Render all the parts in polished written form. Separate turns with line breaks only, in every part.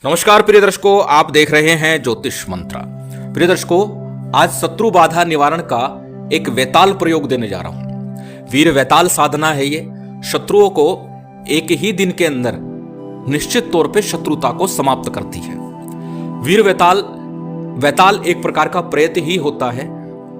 नमस्कार प्रिय दर्शकों, आप देख रहे हैं ज्योतिष मंत्रा। प्रिय दर्शकों, आज शत्रु बाधा निवारण का एक वैताल प्रयोग देने जा रहा हूं। वीर वैताल साधना है ये। शत्रुओं को एक ही दिन के अंदर निश्चित तौर पे शत्रुता को समाप्त करती है। वीर वैताल एक प्रकार का प्रेत ही होता है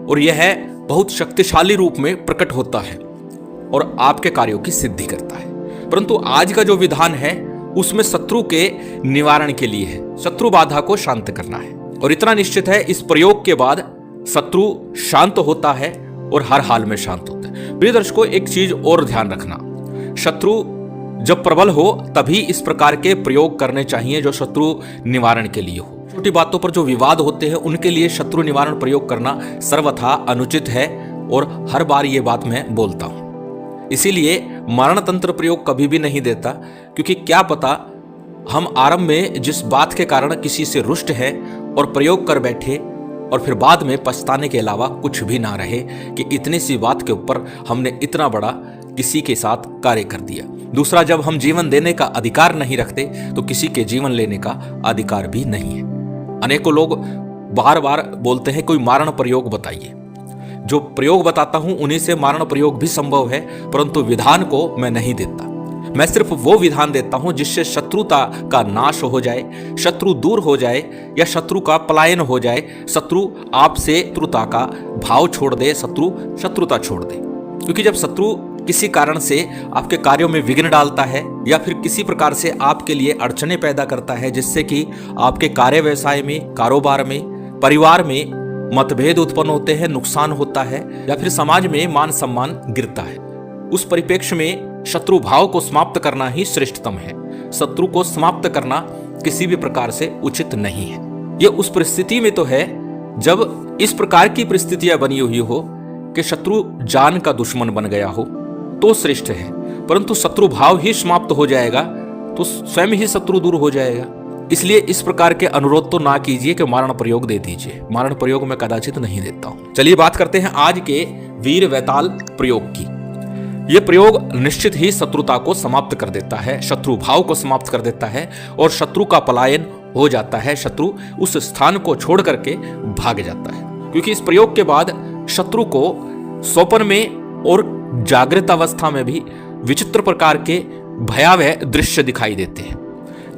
और यह बहुत शक्तिशाली रूप में प्रकट होता है और आपके कार्यों की सिद्धि करता है। परंतु आज का जो विधान है उसमें शत्रु के निवारण के लिए है, शत्रु बाधा को शांत करना है। और इतना निश्चित है, इस प्रयोग के बाद शत्रु शांत होता है और हर हाल में शांत होता है। प्रिय दर्शकों, एक चीज और ध्यान रखना, शत्रु जब प्रबल हो तभी इस प्रकार के प्रयोग करने चाहिए जो शत्रु निवारण के लिए हो। छोटी बातों पर जो विवाद होते हैं उनके लिए शत्रु निवारण प्रयोग करना सर्वथा अनुचित है और हर बार ये बात मैं बोलता हूं। इसीलिए मरण तंत्र प्रयोग कभी भी नहीं देता, क्योंकि क्या पता हम आरंभ में जिस बात के कारण किसी से रुष्ट है और प्रयोग कर बैठे और फिर बाद में पछताने के अलावा कुछ भी ना रहे कि इतनी सी बात के ऊपर हमने इतना बड़ा किसी के साथ कार्य कर दिया। दूसरा, जब हम जीवन देने का अधिकार नहीं रखते तो किसी के जीवन लेने का अधिकार भी नहीं है। अनेकों लोग बार बार बोलते हैं कोई मारण प्रयोग बताइए। जो प्रयोग बताता हूं उन्हीं से मारण प्रयोग भी संभव है, परंतु विधान को मैं नहीं देता। मैं सिर्फ वो विधान देता हूं जिससे शत्रुता का नाश हो जाए, शत्रु दूर हो जाए या शत्रु का पलायन हो जाए, शत्रु आपसे शत्रुता का भाव छोड़ दे, शत्रुता छोड़ दे। क्योंकि जब शत्रु किसी कारण से आपके कार्यों में विघ्न डालता है या फिर किसी प्रकार से आपके लिए अड़चने पैदा करता है, जिससे कि आपके कार्य व्यवसाय में, कारोबार में, परिवार में मतभेद उत्पन्न होते हैं, नुकसान होता है या फिर समाज में मान सम्मान गिरता है, उस परिप्रेक्ष्य में शत्रु भाव को समाप्त करना ही श्रेष्ठतम है। शत्रु को समाप्त करना किसी भी प्रकार से उचित नहीं है। यह उस परिस्थिति में तो है जब इस प्रकार की परिस्थितियां बनी हुई हो कि शत्रु जान का दुश्मन बन गया हो तो श्रेष्ठ है, परंतु शत्रु भाव ही समाप्त हो जाएगा तो स्वयं ही शत्रु दूर हो जाएगा। इसलिए इस प्रकार के अनुरोध तो ना कीजिए कि मारण प्रयोग दे दीजिए। मारण प्रयोग मैं कदाचित नहीं देता हूं। चलिए बात करते हैं आज के वीर वैताल प्रयोग की। यह प्रयोग निश्चित ही शत्रुता को समाप्त कर देता है, शत्रु भाव को समाप्त कर देता है और शत्रु का पलायन हो जाता है। शत्रु उस स्थान को छोड़ करके भाग जाता है, क्योंकि इस प्रयोग के बाद शत्रु को स्वप्न में और जागृत अवस्था में भी विचित्र प्रकार के भयावह दृश्य दिखाई देते हैं,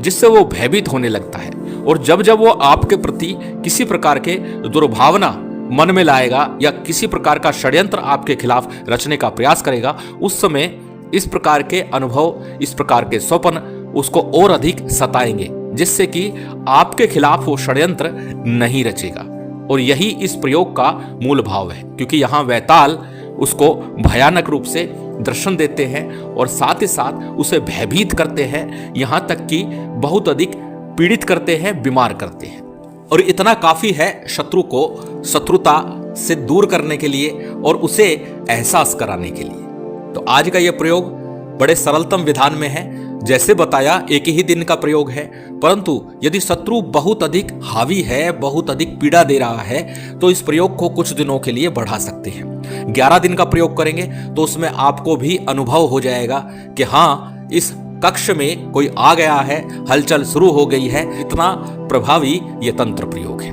जिससे वो भयभीत होने लगता है। और जब जब वो आपके प्रति किसी प्रकार के दुर्भावना मन में लाएगा या किसी प्रकार का षड्यंत्र आपके खिलाफ रचने का प्रयास करेगा, उस समय इस प्रकार के अनुभव, इस प्रकार के स्वप्न उसको और अधिक सताएंगे, जिससे कि आपके खिलाफ वो षड्यंत्र नहीं रचेगा। और यही इस प्रयोग का मूल भाव है, क्योंकि यहाँ वैताल उसको भयानक रूप से दर्शन देते हैं और साथ ही साथ उसे भयभीत करते हैं, यहाँ तक कि बहुत अधिक पीड़ित करते हैं, बीमार करते हैं। और इतना काफी है शत्रु को शत्रुता से दूर करने के लिए और उसे एहसास कराने के लिए। तो आज का यह प्रयोग बड़े सरलतम विधान में है। जैसे बताया, एक ही दिन का प्रयोग है, परंतु यदि शत्रु बहुत अधिक हावी है, बहुत अधिक पीड़ा दे रहा है, तो इस प्रयोग को कुछ दिनों के लिए बढ़ा सकते हैं। 11 दिन का प्रयोग करेंगे तो उसमें आपको भी अनुभव हो जाएगा कि हाँ, इस कक्ष में कोई आ गया है, हलचल शुरू हो गई है। इतना प्रभावी यह तंत्र प्रयोग है।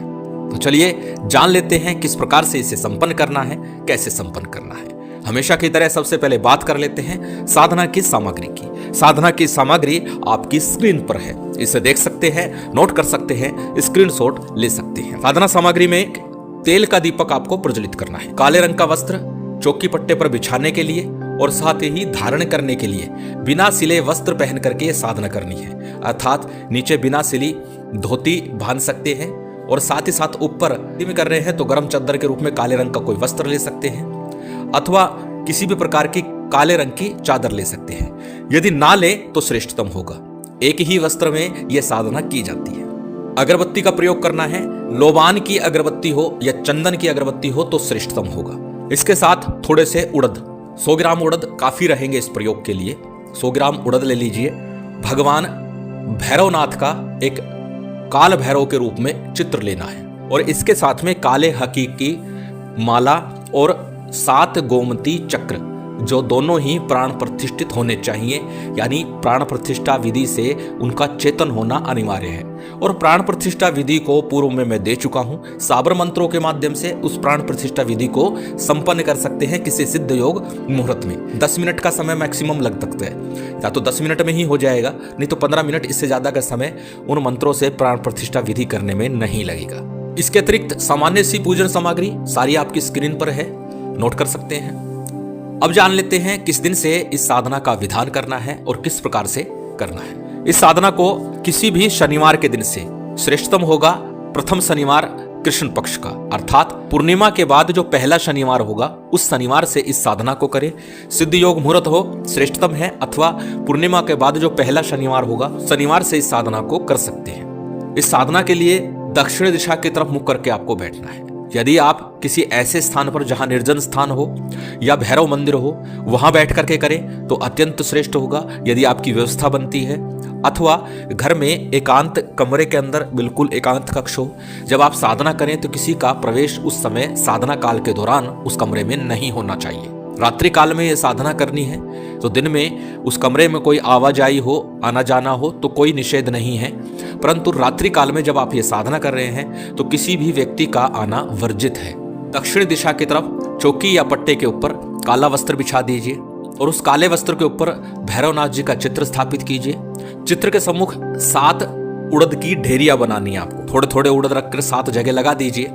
तो चलिए जान लेते हैं किस प्रकार से इसे संपन्न करना है, कैसे संपन्न करना है। हमेशा की तरह सबसे पहले बात कर लेते हैं साधना की सामग्री की। साधना की सामग्री आपकी स्क्रीन पर है, इसे देख सकते हैं, नोट कर सकते हैं, स्क्रीनशॉट ले सकते हैं। साधना सामग्री में तेल का दीपक आपको प्रज्वलित करना है, काले रंग का वस्त्र चौकी पट्टे पर बिछाने के लिए और साथ ही धारण करने के लिए बिना सिले वस्त्र पहन करके ये साधना करनी है। अर्थात नीचे बिना सिली धोती बांध सकते हैं और साथ ही साथ ऊपर में कर रहे हैं तो गर्म चादर के रूप में काले रंग का कोई वस्त्र ले सकते हैं, अथवा किसी भी प्रकार की काले रंग की चादर ले सकते हैं। यदि ना ले तो श्रेष्ठतम होगा। एक ही वस्त्र में यह साधना की जाती है। अगरबत्ती का प्रयोग करना है, लोबान की अगरबत्ती हो या चंदन की अगरबत्ती हो तो श्रेष्ठतम होगा। इसके साथ थोड़े से उड़द, 100 ग्राम उड़द काफी रहेंगे इस प्रयोग के लिए। 100 ग्राम उड़द ले लीजिए। भगवान भैरवनाथ का एक काल भैरव के रूप में चित्र लेना है और इसके साथ में काले हकी की माला और 7 गोमती चक्र जो दोनों ही प्राण प्रतिष्ठित होने चाहिए, यानी प्राण प्रतिष्ठा विधि से उनका चेतन होना अनिवार्य है। और प्राण प्रतिष्ठा विधि को पूर्व में मैं दे चुका हूं। साबर मंत्रों के माध्यम से उस प्राण प्रतिष्ठा विधि को संपन्न कर सकते हैं किसी सिद्ध योग मुहूर्त में। 10 मिनट का समय मैक्सिमम लग सकता है, या तो 10 मिनट में ही हो जाएगा, नहीं तो 15 मिनट, इससे ज्यादा का समय उन मंत्रों से प्राण प्रतिष्ठा विधि करने में नहीं लगेगा। इसके अतिरिक्त सामान्य सी पूजन सामग्री सारी आपकी स्क्रीन पर है, नोट कर सकते हैं। अब जान लेते हैं किस दिन से इस साधना का विधान करना है और किस प्रकार से करना है। इस साधना को किसी भी शनिवार के दिन से, श्रेष्ठतम होगा प्रथम शनिवार कृष्ण पक्ष का, अर्थात पूर्णिमा के बाद जो पहला शनिवार होगा उस शनिवार से इस साधना को करें। सिद्ध योग मुहूर्त हो श्रेष्ठतम है, अथवा पूर्णिमा के बाद जो पहला शनिवार होगा शनिवार से इस साधना को कर सकते हैं। इस साधना के लिए दक्षिण दिशा की तरफ मुख करके आपको बैठना है। यदि आप किसी ऐसे स्थान पर जहां निर्जन स्थान हो या भैरव मंदिर हो वहां बैठ करके करें तो अत्यंत श्रेष्ठ होगा, यदि आपकी व्यवस्था बनती है, अथवा घर में एकांत कमरे के अंदर बिल्कुल एकांत कक्ष हो। जब आप साधना करें तो किसी का प्रवेश उस समय साधना काल के दौरान उस कमरे में नहीं होना चाहिए। रात्रि काल में यह साधना करनी है तो दिन में उस कमरे में कोई आवाजाही हो, आना जाना हो तो कोई निषेध नहीं है, परंतु रात्रि काल में जब आप ये साधना कर रहे हैं तो किसी भी व्यक्ति का आना वर्जित है। दक्षिण दिशा की तरफ चौकी या पट्टे के ऊपर काला वस्त्र बिछा दीजिए और उस काले वस्त्र के ऊपर भैरवनाथ जी का चित्र स्थापित कीजिए। चित्र के सम्मुख 7 उड़द की ढेरियां बनानी है आपको। थोड़े थोड़े उड़द रखकर 7 जगह लगा दीजिए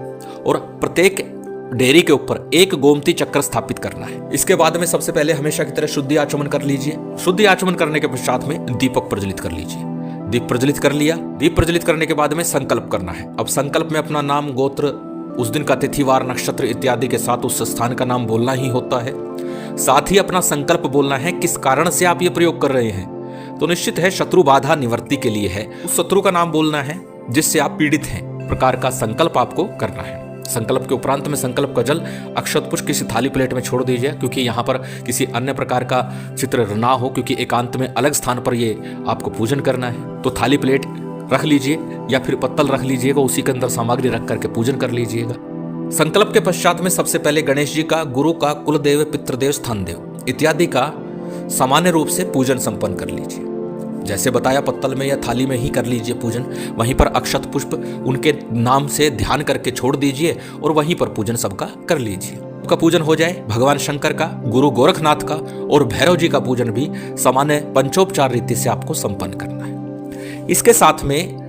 और प्रत्येक ढेरी के ऊपर एक गोमती चक्र स्थापित करना है। इसके बाद में सबसे पहले हमेशा की तरह शुद्धि आचमन कर लीजिए। शुद्धि आचमन करने के पश्चात में दीपक प्रज्वलित कर लीजिए। दीप प्रज्वलित कर लिया। दीप प्रज्वलित करने के बाद में संकल्प करना है। अब संकल्प में अपना नाम, गोत्र, उस दिन का तिथिवार, नक्षत्र इत्यादि के साथ उस स्थान का नाम बोलना ही होता है। साथ ही अपना संकल्प बोलना है किस कारण से आप ये प्रयोग कर रहे हैं। तो निश्चित है शत्रु बाधा निवृत्ति के लिए है। उस शत्रु का नाम बोलना है जिससे आप पीड़ित हैं, प्रकार का संकल्प आपको करना है। संकल्प के उपरांत में संकल्प का जल अक्षत पुष्प किसी थाली प्लेट में छोड़ दीजिए, क्योंकि यहाँ पर किसी अन्य प्रकार का चित्र ना हो, क्योंकि एकांत में अलग स्थान पर ये आपको पूजन करना है। तो थाली प्लेट रख लीजिए या फिर पत्तल रख लीजिएगा, उसी के अंदर सामग्री रख करके पूजन कर लीजिएगा। संकल्प के पश्चात में सबसे पहले गणेश जी का, गुरु का, कुलदेव, पितृदेव, स्थान देव इत्यादि का सामान्य रूप से पूजन संपन्न कर लीजिए। जैसे बताया पत्तल में या थाली में ही कर लीजिए पूजन। वहीं पर अक्षत पुष्प उनके नाम से ध्यान करके छोड़ दीजिए और वहीं पर पूजन सबका कर लीजिए। का पूजन हो जाए। भगवान शंकर का, गुरु गोरखनाथ का और भैरव जी का पूजन भी सामान्य पंचोपचार रीति से आपको संपन्न करना है। इसके साथ में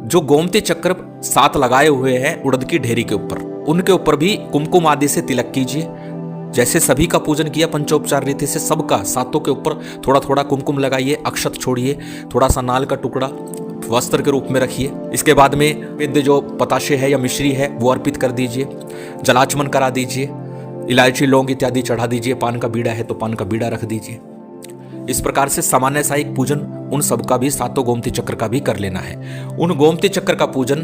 जो गोमती चक्र 7 लगाए हुए हैं उड़द की ढेरी के ऊपर, उनके ऊपर भी कुमकुम आदि से तिलक कीजिए। जैसे सभी का पूजन किया पंचोपचार रीति से, सबका 7 के ऊपर थोड़ा थोड़ा कुमकुम लगाइए, अक्षत छोड़िए, थोड़ा सा नाल का टुकड़ा वस्त्र के रूप में रखिए। इसके बाद में विद्य जो पताशे है या मिश्री है वो अर्पित कर दीजिए, जलाचमन करा दीजिए, इलायची लौंग इत्यादि चढ़ा दीजिए, पान का बीड़ा है तो पान का बीड़ा रख दीजिए। इस प्रकार से सामान्य सा एक पूजन उन सब का भी 7 गोमती चक्र का भी कर लेना है। उन गोमती चक्र का पूजन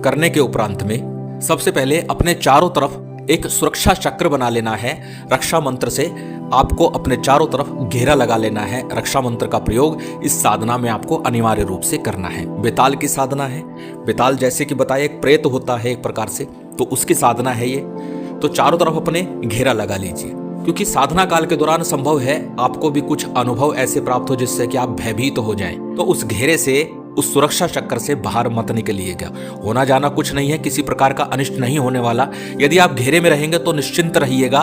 करने के उपरांत में सबसे पहले अपने चारों तरफ एक सुरक्षा चक्र बना लेना है। रक्षा मंत्र से आपको अपने चारों तरफ घेरा लगा लेना है। रक्षा मंत्र का प्रयोग इस साधना में आपको अनिवार्य रूप से करना है। बेताल की साधना है। बेताल जैसे कि बताया एक प्रेत होता है एक प्रकार से, तो उसकी साधना है ये। तो चारों तरफ अपने घेरा लगा लीजिए, क्योंकि साधना काल के दौरान संभव है आपको भी कुछ अनुभव ऐसे प्राप्त हो जिससे कि आप भयभीत हो जाएं। तो उस घेरे से, उस सुरक्षा चक्र से बाहर मत निकलिएगा। होना जाना कुछ नहीं है, किसी प्रकार का अनिष्ट नहीं होने वाला। यदि आप घेरे में रहेंगे तो निश्चिंत रहिएगा,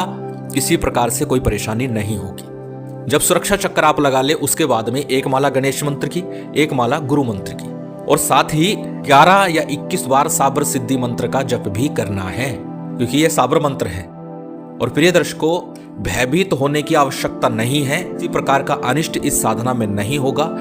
किसी प्रकार से कोई परेशानी नहीं होगी। जब सुरक्षा चक्र आप लगा ले उसके बाद में एक माला गणेश मंत्र की, एक माला गुरु मंत्र की, और साथ ही 11 या 21 बार साबर सिद्धि मंत्र का जप भी करना है, क्योंकि यह साबर मंत्र है। और प्रिय दर्शकों, भयभीत होने की आवश्यकता नहीं है। किसी प्रकार का अनिष्ट इस साधना में नहीं होगा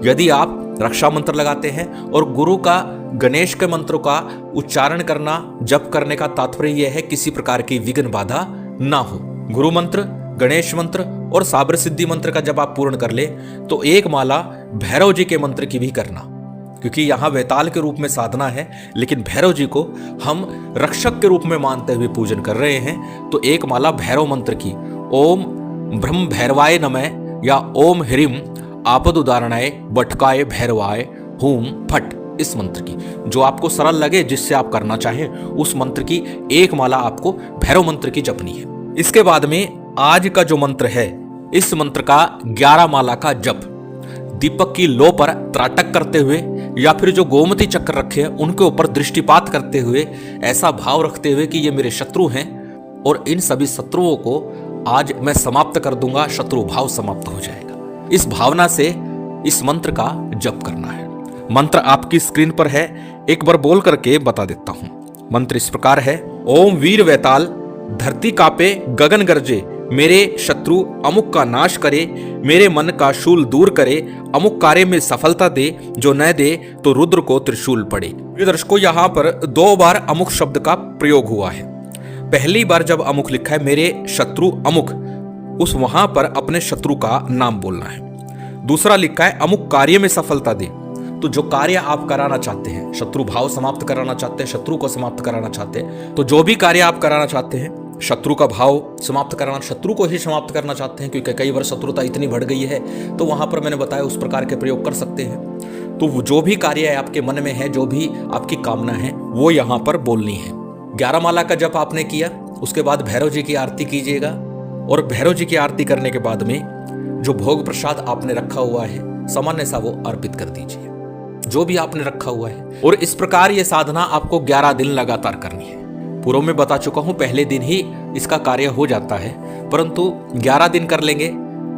यदि आप रक्षा मंत्र लगाते हैं। और गुरु का, गणेश के मंत्रों का उच्चारण करना, जप करने का तात्पर्य यह है किसी प्रकार की विघ्न बाधा ना हो। गुरु मंत्र, गणेश मंत्र और साबर सिद्धि मंत्र का जब आप पूर्ण कर ले तो एक माला भैरव जी के मंत्र की भी करना, क्योंकि यहाँ वेताल के रूप में साधना है, लेकिन भैरव जी को हम रक्षक के रूप में मानते हुए पूजन कर रहे हैं। तो एक माला भैरव मंत्र की, ओम ब्रह्म भैरवाय नमः या ओम ह्रीम आपद उदाहरणाय बटकाय भैरवाय हूम फट, इस मंत्र की, जो आपको सरल लगे, जिससे आप करना चाहें उस मंत्र की एक माला आपको भैरव मंत्र की जपनी है। इसके बाद में आज का जो मंत्र है इस मंत्र का 11 माला का जप दीपक की लो पर त्राटक करते हुए या फिर जो गोमती चक्र रखे हैं उनके ऊपर दृष्टिपात करते हुए ऐसा भाव रखते हुए कि ये मेरे शत्रु हैं और इन सभी शत्रुओं को आज मैं समाप्त कर दूंगा, शत्रु भाव समाप्त हो जाएगा। इस भावना से इस मंत्र का जप करना है। मंत्र आपकी स्क्रीन पर है, एक बार बोल करके बता देता हूं। मंत्र इस प्रकार है, ओम वीर वैताल धरती कापे गगन गरजे, मेरे शत्रु अमुक का नाश करे, मेरे मन का शूल दूर करे, अमुक कार्य में सफलता दे, जो न दे तो रुद्र को त्रिशूल पड़े। प्रिय दर्शकों, यहाँ पर 2 बार अमुक शब्द का प्रयोग हुआ है। पहली बार जब अमुक लिखा है मेरे शत्रु अमुक, उस वहां पर अपने शत्रु का नाम बोलना है। दूसरा लिखा है अमुक कार्य में सफलता दे, तो जो कार्य आप कराना चाहते हैं, शत्रु भाव समाप्त कराना चाहते हैं, शत्रु को समाप्त कराना चाहते हैं, तो जो भी कार्य आप कराना चाहते हैं, शत्रु का भाव समाप्त कराना, शत्रु को ही समाप्त करना चाहते हैं, क्योंकि कई बार शत्रुता इतनी बढ़ गई है, तो वहां पर मैंने बताया उस प्रकार के प्रयोग कर सकते हैं। तो जो भी कार्य आपके मन में है, जो भी आपकी कामना है, वो यहां पर बोलनी है। 11 माला का जप आपने किया, उसके बाद भैरव जी की आरती कीजिएगा और भैरव जी की आरती करने के बाद में जो भोग प्रसाद आपने रखा हुआ है सामान्य सा वो अर्पित कर दीजिए, जो भी आपने रखा हुआ है। और इस प्रकार ये साधना आपको 11 दिन लगातार करनी है। पूर्व में बता चुका हूं, पहले दिन ही इसका कार्य हो जाता है, परंतु 11 दिन कर लेंगे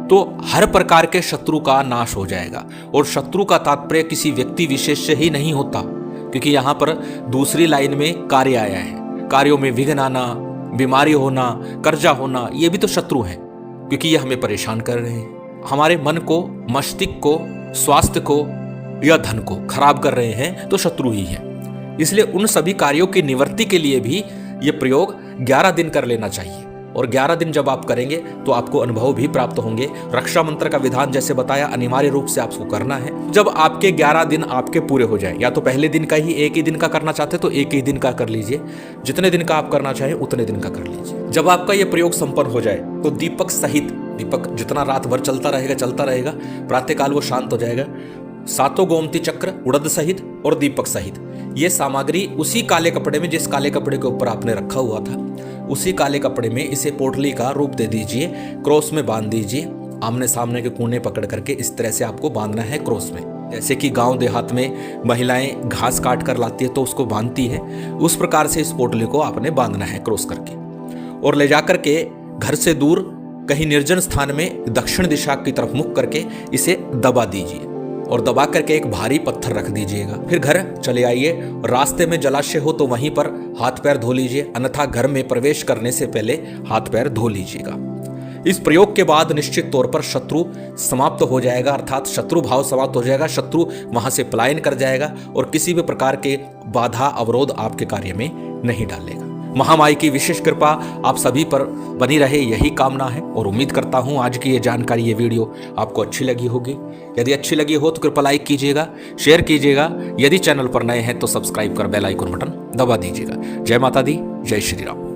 तो हर प्रकार के शत्रु का नाश हो जाएगा। और शत्रु का तात्पर्य किसी व्यक्ति विशेष से ही नहीं होता, क्योंकि यहां पर दूसरी लाइन में कार्य आया है। कार्यों में विघ्न आना, बीमारी होना, कर्जा होना, ये भी तो शत्रु हैं, क्योंकि ये हमें परेशान कर रहे हैं। हमारे मन को, मस्तिष्क को, स्वास्थ्य को या धन को खराब कर रहे हैं, तो शत्रु ही है। इसलिए उन सभी कार्यों की निवृत्ति के लिए भी ये प्रयोग 11 दिन कर लेना चाहिए। और 11 दिन जब आप करेंगे तो आपको अनुभव भी प्राप्त होंगे। रक्षा मंत्र का विधान जैसे बताया, अनिवार्य रूप से आपको करना है। जब आपके 11 दिन आपके पूरे हो जाए, या तो पहले दिन का ही एक ही दिन का करना चाहते तो एक ही दिन का कर लीजिए, जितने दिन का आप करना चाहें उतने दिन का कर लीजिए। जब आपका ये प्रयोग संपन्न हो जाए तो दीपक सहित, दीपक जितना रात भर चलता रहेगा, प्रातःकाल वो शांत हो जाएगा। 7 गोमती चक्र उड़द सहित और दीपक सहित ये सामग्री उसी काले कपड़े में, जिस काले कपड़े के ऊपर आपने रखा हुआ था, उसी काले कपड़े में इसे पोटली का रूप दे दीजिए, क्रॉस में बांध दीजिए। आमने सामने के कोने पकड़ करके इस तरह से आपको बांधना है क्रॉस में। जैसे कि गांव देहात में महिलाएं घास काट कर लाती है तो उसको बांधती है, उस प्रकार से इस पोटली को आपने बांधना है क्रॉस करके। और ले जाकर के घर से दूर कहीं निर्जन स्थान में दक्षिण दिशा की तरफ मुख करके इसे दबा दीजिए और दबा करके एक भारी पत्थर रख दीजिएगा। फिर घर चले आइए, रास्ते में जलाशय हो तो वहीं पर हाथ पैर धो लीजिए, अन्यथा घर में प्रवेश करने से पहले हाथ पैर धो लीजिएगा। इस प्रयोग के बाद निश्चित तौर पर शत्रु समाप्त हो जाएगा, अर्थात शत्रु भाव समाप्त हो जाएगा, शत्रु वहां से पलायन कर जाएगा और किसी भी प्रकार के बाधा अवरोध आपके कार्य में नहीं डालेगा। महामाई की विशेष कृपा आप सभी पर बनी रहे, यही कामना है। और उम्मीद करता हूं आज की ये जानकारी, ये वीडियो आपको अच्छी लगी होगी। यदि अच्छी लगी हो तो कृपया लाइक कीजिएगा, शेयर कीजिएगा। यदि चैनल पर नए हैं तो सब्सक्राइब कर बेल आइकन बटन दबा दीजिएगा। जय माता दी, जय श्री राम।